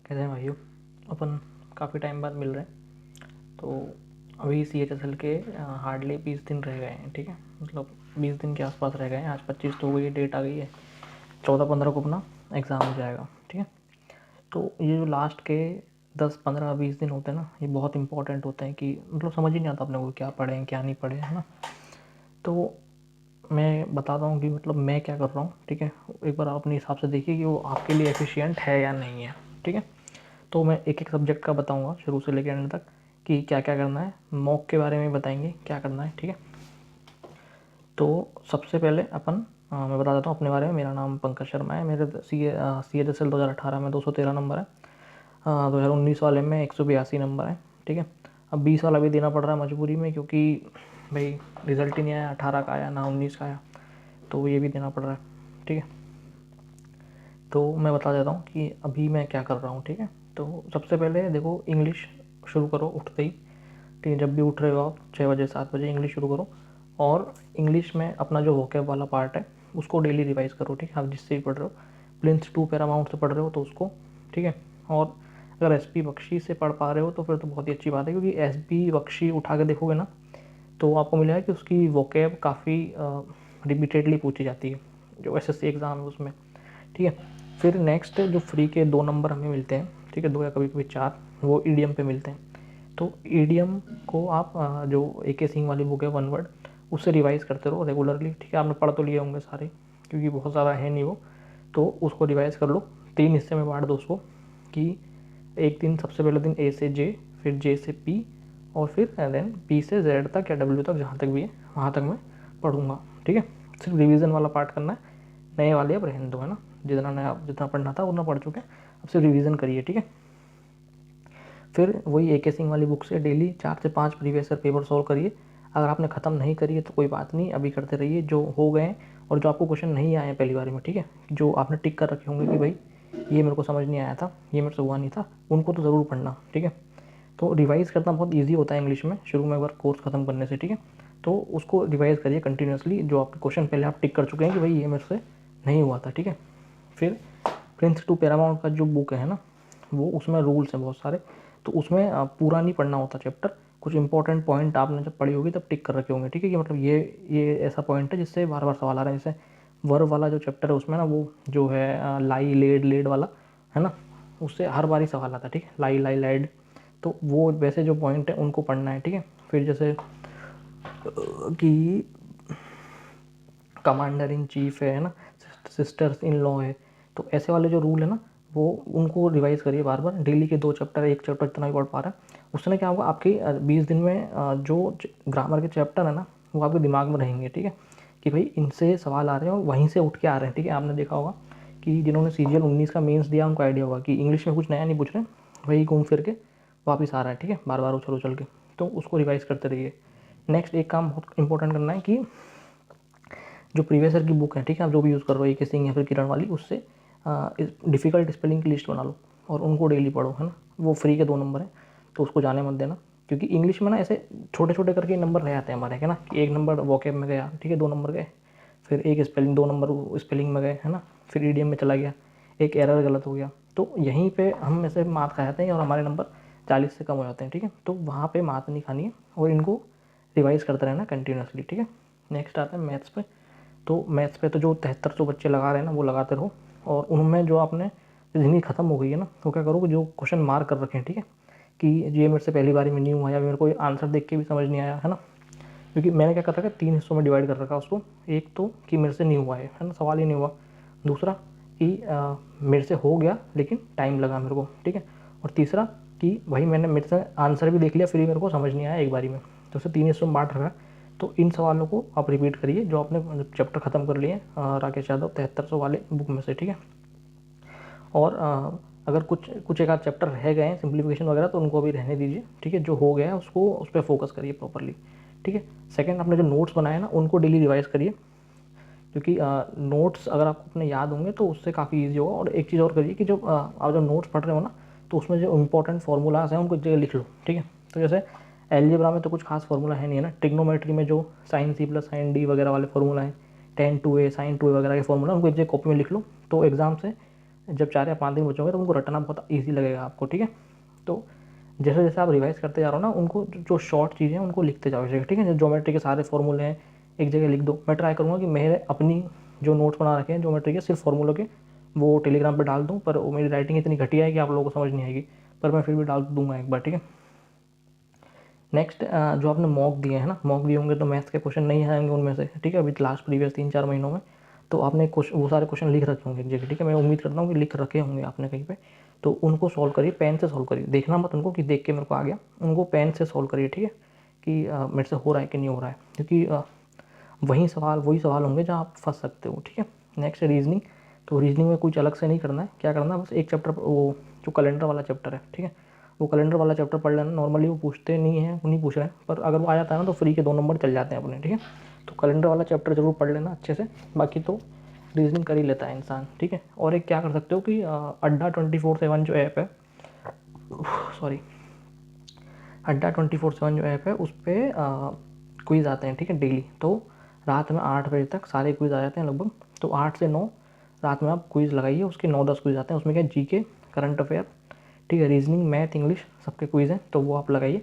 कैसे हैं भाइयों। अपन काफ़ी टाइम बाद मिल रहे हैं। तो अभी CHSL के हार्डली 20 दिन रह गए हैं। ठीक है, मतलब 20 दिन के आसपास रह गए हैं। आज 25 तो हो गई है, डेट आ गई है। 14-15 को अपना एग्ज़ाम हो जाएगा। ठीक है, तो ये जो लास्ट के 10-15-20 दिन होते हैं ना, ये बहुत इंपॉर्टेंट होते हैं कि मतलब समझ ही नहीं आता अपने को क्या पढ़ें क्या नहीं पढ़ें, है ना। तो मैं बताता हूँ कि मतलब मैं क्या कर रहा हूँ। ठीक है, एक बार आप अपने हिसाब से देखिए कि वो आपके लिए एफिशिएंट है या नहीं है। ठीक है, तो मैं एक एक सब्जेक्ट का बताऊंगा शुरू से लेकर एंड तक कि क्या क्या करना है। मॉक के बारे में बताएंगे क्या करना है। ठीक है, तो सबसे पहले अपन मैं बता देता हूँ अपने बारे में। मेरा नाम पंकज शर्मा है। मेरे CHSL 2018 में 213 नंबर है। 2019 वाले में 182 नंबर है। ठीक है, अब 20 वाला भी देना पड़ रहा है मजबूरी में, क्योंकि भाई रिज़ल्ट ही नहीं आया, 18 का आया ना 19 का आया, तो ये भी देना पड़ रहा है। ठीक है, तो मैं बता देता हूँ कि अभी मैं क्या कर रहा हूँ। ठीक है, तो सबसे पहले देखो, इंग्लिश शुरू करो उठते ही। ठीक है, जब भी उठ रहे हो आप 6 बजे 7 बजे इंग्लिश शुरू करो। और इंग्लिश में अपना जो वोकैब वाला पार्ट है उसको डेली रिवाइज करो। ठीक है, आप जिससे भी पढ़ रहे हो, प्लिंथ 2 पैरामाउंट से पढ़ रहे हो तो उसको। ठीक है, और अगर SP बख्शी से पढ़ पा रहे हो तो फिर तो बहुत ही अच्छी बात है, क्योंकि SP बख्शी उठा के देखोगे ना तो आपको मिलेगा कि उसकी वोकैब काफ़ी रिपीटेडली पूछी जाती है, जो SSC एग्ज़ाम है उसमें। ठीक है, फिर नेक्स्ट जो फ्री के 2 नंबर हमें मिलते हैं, ठीक है, 2 या कभी कभी 4, वो ईडीएम पे मिलते हैं। तो ईडीएम को आप जो AK सिंह वाली बुक है 1 वर्ड, उससे रिवाइज करते रहो रेगुलरली। ठीक है, आपने पढ़ तो लिए होंगे सारे, क्योंकि बहुत ज़्यादा है नहीं वो, तो उसको रिवाइज कर लो। 3 हिस्से में बांट दो उसको, कि एक दिन सबसे पहले दिन A से J, फिर J से P, और फिर देन P से Z तक या W तक, जहाँ तक भी है वहाँ तक मैं पढ़ूंगा। ठीक है, सिर्फ रिवीजन वाला पार्ट करना है। नए वाले अब रहने दो, है ना। जितना नया जितना पढ़ना था उतना पढ़ चुके हैं, अब सिर्फ रिवीजन करिए। ठीक है, फिर वही AK सिंह वाली बुक से डेली 4 से 5 प्रीवियस ईयर पेपर सॉल्व करिए। अगर आपने ख़त्म नहीं करी है तो कोई बात नहीं, अभी करते रहिए जो हो गए हैं। और जो आपको क्वेश्चन नहीं आए हैं पहली बार में, ठीक है, जो आपने टिक कर रखे होंगे कि भाई ये मेरे को समझ नहीं आया था, ये मेरे से हुआ नहीं था, उनको तो ज़रूर पढ़ना। ठीक है, तो रिवाइज़ करना बहुत ईजी होता है इंग्लिश में, शुरू में एक बार कोर्स ख़त्म करने से। ठीक है, तो उसको रिवाइज़ करिए कंटिन्यूसली, जो आपके क्वेश्चन पहले आप टिक कर चुके हैं कि भाई ये मेरे से नहीं हुआ था। ठीक है, फिर प्रिंस टू पैरामाउंट का जो बुक है ना, वो उसमें रूल्स हैं बहुत सारे, तो उसमें पूरा नहीं पढ़ना होता चैप्टर। कुछ इंपॉर्टेंट पॉइंट आपने जब पढ़ी होगी तब टिक कर रखे होंगे। ठीक है, कि मतलब ये ऐसा पॉइंट है जिससे बार बार सवाल आ रहा है। जैसे वर्ब वाला जो चैप्टर है उसमें ना, वो जो है लाई लेड लेड वाला है ना, उससे हर बार ही सवाल आता है। ठीक है, लाई लाई लाइड, तो वो वैसे जो पॉइंट है उनको पढ़ना है। ठीक है, फिर जैसे कि कमांडर इन चीफ है ना, सिस्टर्स इन लॉ है, तो ऐसे वाले जो रूल है ना, वो उनको रिवाइज करिए बार बार। डेली के 2 चैप्टर, 1 चैप्टर जितना भी पढ़ पा रहा है उससे क्या होगा, आपके 20 दिन में जो ग्रामर के चैप्टर है ना, वो आपके दिमाग में रहेंगे। ठीक है, कि भाई इनसे सवाल आ रहे हैं और वहीं से उठ के आ रहे हैं। ठीक है, आपने देखा होगा कि जिन्होंने CGL 19 का मेंस दिया उनको आइडिया होगा कि इंग्लिश में कुछ नया नहीं पूछ रहे, वही घूम फिर के वापस आ रहा है। ठीक है, बार बार उछल उछल के, तो उसको रिवाइज करते रहिए। नेक्स्ट एक काम बहुत इंपॉर्टेंट करना है कि जो प्रीवियस ईयर की बुक है, ठीक है, आप जो भी यूज़ कर रहे हो AK सिंह या फिर किरण वाली, उससे डिफ़िकल्ट स्पेलिंग की लिस्ट बना लो और उनको डेली पढ़ो, है ना। वो फ्री के 2 नंबर हैं, तो उसको जाने मत देना, क्योंकि इंग्लिश में ना ऐसे छोटे छोटे करके नंबर रह जाते हैं हमारे, है ना, कि 1 नंबर वोकैब में गया, ठीक है, 2 नंबर गए, फिर एक स्पेलिंग 2 नंबर स्पेलिंग में गए, है ना, फिर ईडीएम में चला गया, एक एरर गलत हो गया, तो यहीं पे हम ऐसे मात खा जाते हैं और हमारे नंबर 40 से कम हो जाते हैं। ठीक है, तो वहाँ पे मात नहीं खानी है और इनको रिवाइज करते रहना कंटिन्यूसली। ठीक है, नेक्स्ट आता है मैथ्स पे। तो मैथ्स पे तो जो 7300 बच्चे लगा रहे हैं ना, वो लगाते रहो। और उनमें जो आपने रीजनिंग खत्म हो गई है ना, तो क्या करो कि जो क्वेश्चन मार्क कर रखे हैं, ठीक है, कि ये मेरे से पहली बारी में नहीं हुआ या मेरे को आंसर देख के भी समझ नहीं आया, है ना, क्योंकि मैंने क्या कर रखा है, 3 हिस्सों में डिवाइड कर रखा है उसको। एक तो कि मेरे से नहीं हुआ है ना, सवाल ही नहीं हुआ। दूसरा कि मेरे से हो गया लेकिन टाइम लगा मेरे को। ठीक है, और तीसरा कि भाई मैंने मेरे से आंसर भी देख लिया फिर भी मेरे को समझ नहीं आया एक बारी में, तो उसे 3 हिस्सों में बांट रखा है। तो इन सवालों को आप रिपीट करिए जो आपने चैप्टर ख़त्म कर लिए राकेश यादव 7300 वाले बुक में से। ठीक है, और अगर कुछ कुछ एक आध चैप्टर रह गए हैं सिंप्लीफिकेशन वगैरह, तो उनको भी रहने दीजिए। ठीक है, जो हो गया है उसको उस पर फोकस करिए प्रॉपरली। ठीक है, सेकंड, आपने जो नोट्स बनाए ना उनको डेली रिवाइज करिए, क्योंकि नोट्स अगर आपको अपने याद होंगे तो उससे काफ़ी ईजी होगा। और एक चीज़ और करिए कि जब आप जब नोट्स पढ़ रहे हो ना, तो उसमें जो इंपॉर्टेंट फार्मूलाज हैं उनको एक जगह लिख लो। ठीक है, तो जैसे एलजेब्रा में तो कुछ खास फार्मूला है नहीं, है ना। ट्रिग्नोमेट्री में जो sin C + sin D वगैरह वाले फार्मूला हैं, tan 2a sin 2a वगैरह के फार्मूला, उनको एक जगह कॉपी में लिख लो, तो एग्जाम से जब 4 या 5 दिन बचोगे तो उनको रटना बहुत ईजी लगेगा आपको, ठीक है। तो जैसे जैसे आप रिवाइज करते जा रहे हो ना, उनको जो शॉर्ट चीज़ें हैं उनको लिखते जाओ एक जगह, ठीक है। जो ज्योमेट्री के सारे फॉर्मूले हैं एक जगह लिख दो। मैं ट्राई करूँगा कि मेरे अपनी जो नोट्स बना रखे हैं ज्योमेट्री के सिर्फ फॉर्मूलों के, वो टेलीग्राम पर डाल दूँ, पर वो मेरी राइटिंग इतनी घटिया है कि आप लोगों को समझ नहीं आएगी, पर मैं फिर भी डाल दूंगा एक बार, ठीक है। नेक्स्ट, जो आपने मॉक दिए हैं ना, मॉक दिए होंगे तो मैथ्स के क्वेश्चन नहीं आएंगे उनमें से, ठीक है। अभी लास्ट प्रीवियस 3-4 महीनों में तो आपने वो सारे क्वेश्चन लिख रखे होंगे एक जगह, ठीक है। मैं उम्मीद करता हूँ कि लिख रखे होंगे आपने कहीं पे, तो उनको सॉल्व करिए, पेन से सॉल्व करिए। देखना मत उनको कि देख के मेरे को आ गया, उनको पेन से सॉल्व करिए, ठीक है, कि मेरे से हो रहा है कि नहीं हो रहा है, क्योंकि वही सवाल होंगे जहाँ आप फंस सकते हो, ठीक है। नेक्स्ट रीजनिंग, तो रीजनिंग में कुछ अलग से नहीं करना है, क्या करना है बस एक चैप्टर, वो जो कैलेंडर वाला चैप्टर है, ठीक है, वो कैलेंडर वाला चैप्टर पढ़ लेना। नॉर्मली वो पूछते नहीं है, वो नहीं पूछ रहे हैं, पर अगर वो आ जाता है ना तो फ्री के 2 नंबर चल जाते हैं अपने, ठीक है। तो कैलेंडर वाला चैप्टर जरूर पढ़ लेना अच्छे से, बाकी तो रीजनिंग कर ही लेता है इंसान, ठीक है। और एक क्या कर सकते हो कि अड्डा 24/7 जो ऐप है, सॉरी, अड्डा 24/7 जो ऐप है उस पर क्विज़ आते हैं, ठीक है, डेली। तो रात में 8 बजे तक सारे क्विज़ आ जाते हैं लगभग, तो 8 से 9 रात में आप क्विज़ लगाइए, उसके 9-10 क्विज़ आते हैं। उसमें क्या जीके, करंट अफेयर, ठीक है, रीजनिंग, मैथ, इंग्लिश सबके क्विज़ हैं, तो वो आप लगाइए,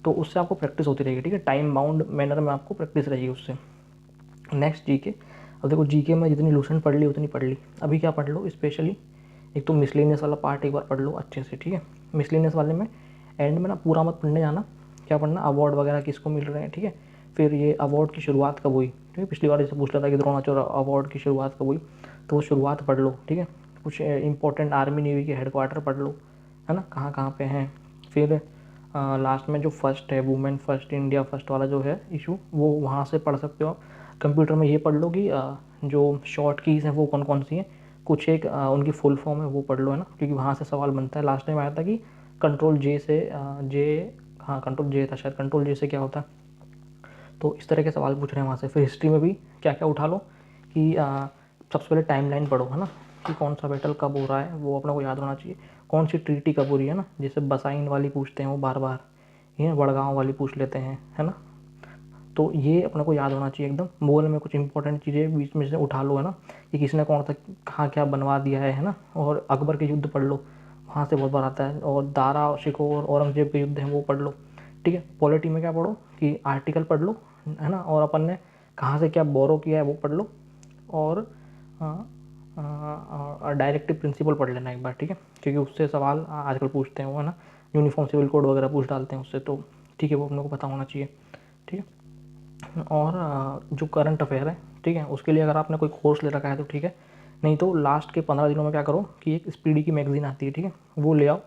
तो उससे आपको प्रैक्टिस होती रहेगी, ठीक है। टाइम बाउंड मैनर में आपको प्रैक्टिस रहेगी उससे। नेक्स्ट जीके, अब देखो जीके में जितनी लूसेंट पढ़ ली उतनी पढ़ ली, अभी क्या पढ़ लो स्पेशली, एक तो मिसलेनियस वाला पार्ट एक बार पढ़ लो अच्छे से, ठीक है। मिसलेनियस वाले में एंड में ना पूरा मत पढ़ने जाना, क्या पढ़ना, अवार्ड वगैरह किसको मिल रहे हैं, ठीक है। फिर ये अवार्ड की शुरुआत कब हुई, ठीक है, पिछली बार जैसे पूछ रहा था कि द्रोणाचार्य अवार्ड की शुरुआत कब हुई, तो वो शुरुआत पढ़ लो, ठीक है। कुछ इंपॉर्टेंट आर्मी नेवी के हेडक्वार्टर पढ़ लो, है ना, कहाँ कहाँ पे हैं। फिर लास्ट में जो फर्स्ट है, वुमेन फर्स्ट, इंडिया फर्स्ट वाला जो है इशू, वो वहाँ से पढ़ सकते हो आप। कंप्यूटर में ये पढ़ लो कि जो शॉर्ट कीज़ हैं वो कौन कौन सी हैं, कुछ एक उनकी फुल फॉर्म है वो पढ़ लो, है ना, क्योंकि वहाँ से सवाल बनता है। लास्ट टाइम आया था कि कंट्रोल जे से हाँ कंट्रोल जे था शायद, कंट्रोल जे से क्या होता है, तो इस तरह के सवाल पूछ रहे हैं वहाँ से। फिर हिस्ट्री में भी क्या क्या उठा लो कि सबसे पहले टाइमलाइन पढ़ो, है ना, कि कौन सा बैटल कब हो रहा है वो अपना को याद होना चाहिए, कौन सी ट्रीटी कब हो रही है ना, जैसे बसाइन वाली पूछते हैं वो बार बार, ये वड़गांव वाली पूछ लेते हैं, है ना, तो ये अपने को याद होना चाहिए एकदम। मुगल में कुछ इंपॉर्टेंट चीज़ें बीच में से उठा लो, है ना, कि किसने कौन सा कहाँ क्या बनवा दिया है ना। और अकबर के युद्ध पढ़ लो, वहाँ से बहुत बार आता है। और दारा और शिकोह और औरंगजेब के युद्ध हैं वो पढ़ लो, ठीक है। पॉलिटी में क्या पढ़ो कि आर्टिकल पढ़ लो, है ना, और अपन ने कहाँ से क्या बोरो किया है वो पढ़ लो। और डायरेक्टिव प्रिंसिपल पढ़ लेना एक बार, ठीक है, क्योंकि उससे सवाल आजकल पूछते हैं वो, है ना, यूनिफॉर्म सिविल कोड वगैरह पूछ डालते हैं उससे, तो ठीक है, वो अपने को पता होना चाहिए, ठीक है। और जो करंट अफेयर है, ठीक है, उसके लिए अगर आपने कोई कोर्स ले रखा है तो ठीक है, नहीं तो लास्ट के 15 दिनों में क्या करो कि एक स्पीडी की मैगजीन आती है, ठीक है, वो ले आओ।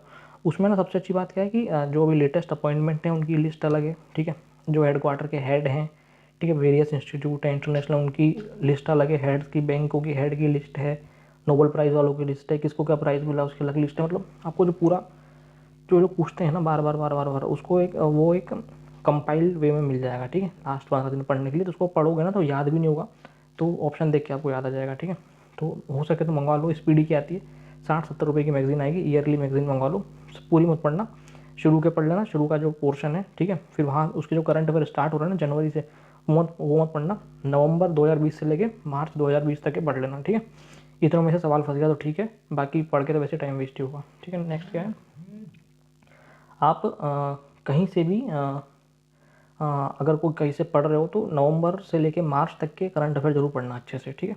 उसमें ना सबसे अच्छी बात क्या है कि जो अभी लेटेस्ट अपॉइंटमेंट हैं उनकी लिस्ट अलग है, ठीक है, जो हेडक्वार्टर के हेड हैं, ठीक है, वेरियस इंस्टीट्यूट है इंटरनेशनल, उनकी लिस्ट अलग है, हेड्स की, बैंकों की हेड की लिस्ट है, नोबेल प्राइज़ वालों की लिस्ट है, किसको क्या प्राइज़ मिला उसकी अलग लिस्ट है। मतलब आपको जो पूरा जो लोग पूछते हैं ना बार बार बार बार बार, उसको एक वो एक कंपाइल्ड वे में मिल जाएगा, ठीक है, लास्ट 15 दिन पढ़ने के लिए। तो उसको पढ़ोगे ना तो याद भी नहीं होगा, तो ऑप्शन देख के आपको याद आ जाएगा, ठीक है। तो हो सके तो मंगवा लो, स्पीडी की आती है, 60-70 रुपये की मैगजीन आएगी, ईयरली मैगजीन मंगवा लो। पूरी मत पढ़ना, शुरू के पढ़ लेना, शुरू का जो पोर्शन है, ठीक है। फिर वहाँ उसके जो करंट अफेयर स्टार्ट हो रहा है ना जनवरी से, वो मत पढ़ना, नवंबर 2020 से लेके मार्च 2020 तक के पढ़ लेना, ठीक है। इतनों में से सवाल फंस गया तो ठीक है, बाकी पढ़ के तो वैसे टाइम वेस्ट ही होगा, ठीक है। नेक्स्ट क्या है, आप कहीं से भी अगर कोई कहीं से पढ़ रहे हो तो नवंबर से लेके मार्च तक के करंट अफेयर जरूर पढ़ना अच्छे से, ठीक है,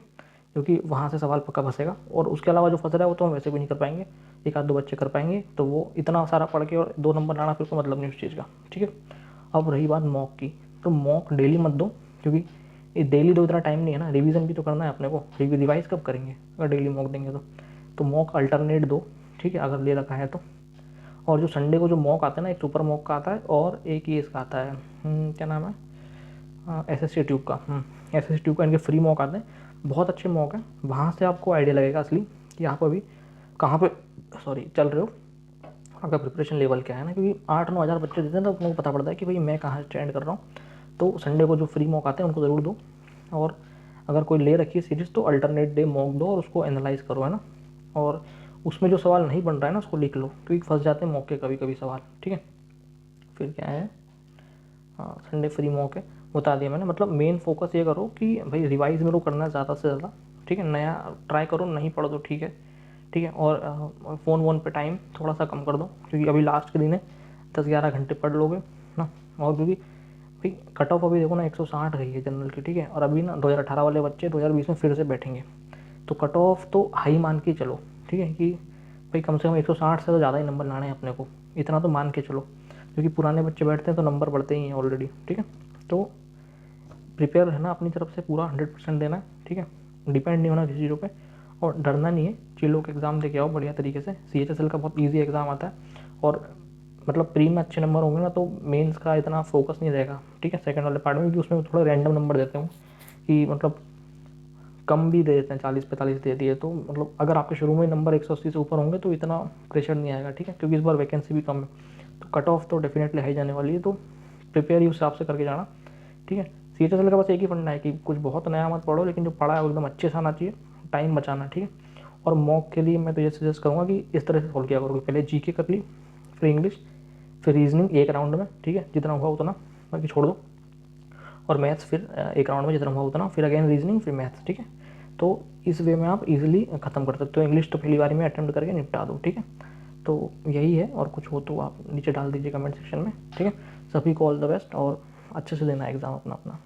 क्योंकि वहाँ से सवाल पक्का फंसेगा। और उसके अलावा जो फंस रहा है वो तो हम वैसे भी नहीं कर पाएंगे, एक आध दो बच्चे कर पाएंगे, तो वो इतना सारा पढ़ के और 2 नंबर लाना फिर कोई मतलब नहीं उस चीज़ का, ठीक है। अब रही बात मॉक की, तो मॉक डेली मत दो, क्योंकि ये डेली दो इतना टाइम नहीं है ना, रिवीजन भी तो करना है अपने को, रिवाइज कब करेंगे अगर डेली मॉक देंगे तो मॉक अल्टरनेट दो, ठीक है, अगर ले रखा है तो। और जो संडे को जो मॉक आता है ना, एक सुपर मॉक का आता है और एक ही इसका आता है, क्या नाम है, SSC ट्यूब का, SSC ट्यूब का, इनके फ्री मॉक आते हैं, बहुत अच्छे मॉक हैं। वहाँ से आपको आइडिया लगेगा असली कि आप अभी कहाँ पे चल रहे हो, आपका प्रिपरेशन लेवल क्या है ना, क्योंकि 8-9 हज़ार बच्चे देते हैं तो अपने को पता पड़ता है कि भाई मैं कहाँ स्टैंड कर रहा हूँ। तो संडे को जो फ्री मॉक आते हैं उनको ज़रूर दो, और अगर कोई ले रखी है सीरीज़ तो अल्टरनेट डे मॉक दो और उसको एनालाइज करो, है ना। और उसमें जो सवाल नहीं बन रहा है ना उसको लिख लो, क्योंकि फंस जाते हैं मौके कभी कभी सवाल, ठीक है। फिर क्या है, हाँ संडे फ्री मॉक है, बता दिया मैंने। मतलब मेन फोकस ये करो कि भाई रिवाइज मेरे को करना है ज़्यादा से ज़्यादा, ठीक है, नया ट्राई करो, नहीं पढ़ो तो ठीक है, ठीक है। और फ़ोन वोन पे टाइम थोड़ा सा कम कर दो, क्योंकि अभी लास्ट के दिन है, 10-11 घंटे पढ़ लोगे ना। और क्योंकि भाई कट ऑफ अभी देखो ना 160 गई है जनरल की, ठीक है। और अभी ना 2018 वाले बच्चे 2020 में फिर से बैठेंगे, तो कट ऑफ तो हाई मान के चलो, ठीक है, कि भाई कम से कम 160 से तो ज़्यादा ही नंबर लाने हैं अपने को, इतना तो मान के चलो, क्योंकि पुराने बच्चे बैठते हैं तो नंबर बढ़ते ही हैं ऑलरेडी, ठीक है। तो प्रिपेयर रहना अपनी तरफ से पूरा 100% देना है, ठीक है। डिपेंड नहीं होना किसी चीज़ों पे, और डरना नहीं है। चिलो के एग्ज़ाम दे के आओ बढ़िया तरीके से। CHSL का बहुत ईजी एग्ज़ाम आता है, और मतलब प्री में अच्छे नंबर होंगे ना तो मेंस का इतना फोकस नहीं रहेगा, ठीक है, सेकंड वाले पार्ट में, क्योंकि उसमें थोड़ा रैंडम नंबर देते हूँ कि मतलब कम भी दे देते हैं, 40-45 दे दिए तो मतलब अगर आपके शुरू में नंबर 180 से ऊपर होंगे तो इतना प्रेशर नहीं आएगा, ठीक है, क्योंकि इस बार वैकेंसी भी कम है, तो कट ऑफ तो डेफिनेटली हाई जाने वाली है। तो प्रिपेयर ही उस हिसाब से करके जाना, ठीक है। CHSL का बस एक ही फंडा है कि कुछ बहुत नया मत पढ़ो, लेकिन जो पढ़ा है वो एकदम अच्छे से आना चाहिए, टाइम बचाना, ठीक है। और मॉक के लिए मैं तो ये सजेस्ट करूँगा कि इस तरह से सॉल्व किया करो कि पहले GK कर ली, फिर इंग्लिश, फिर रीजनिंग एक राउंड में, ठीक है, जितना हुआ उतना, बाकी छोड़ दो, और मैथ्स फिर एक राउंड में जितना हुआ उतना, फिर अगेन रीजनिंग, फिर मैथ्स, ठीक है। तो इस वे में आप इजीली ख़त्म कर सकते हो। इंग्लिश तो पहली बार में अटेम्प्ट करके निपटा दो, ठीक है। तो यही है, और कुछ हो तो आप नीचे डाल दीजिए कमेंट सेक्शन में, ठीक है। सभी को ऑल द बेस्ट, और अच्छे से देना एग्ज़ाम अपना अपना।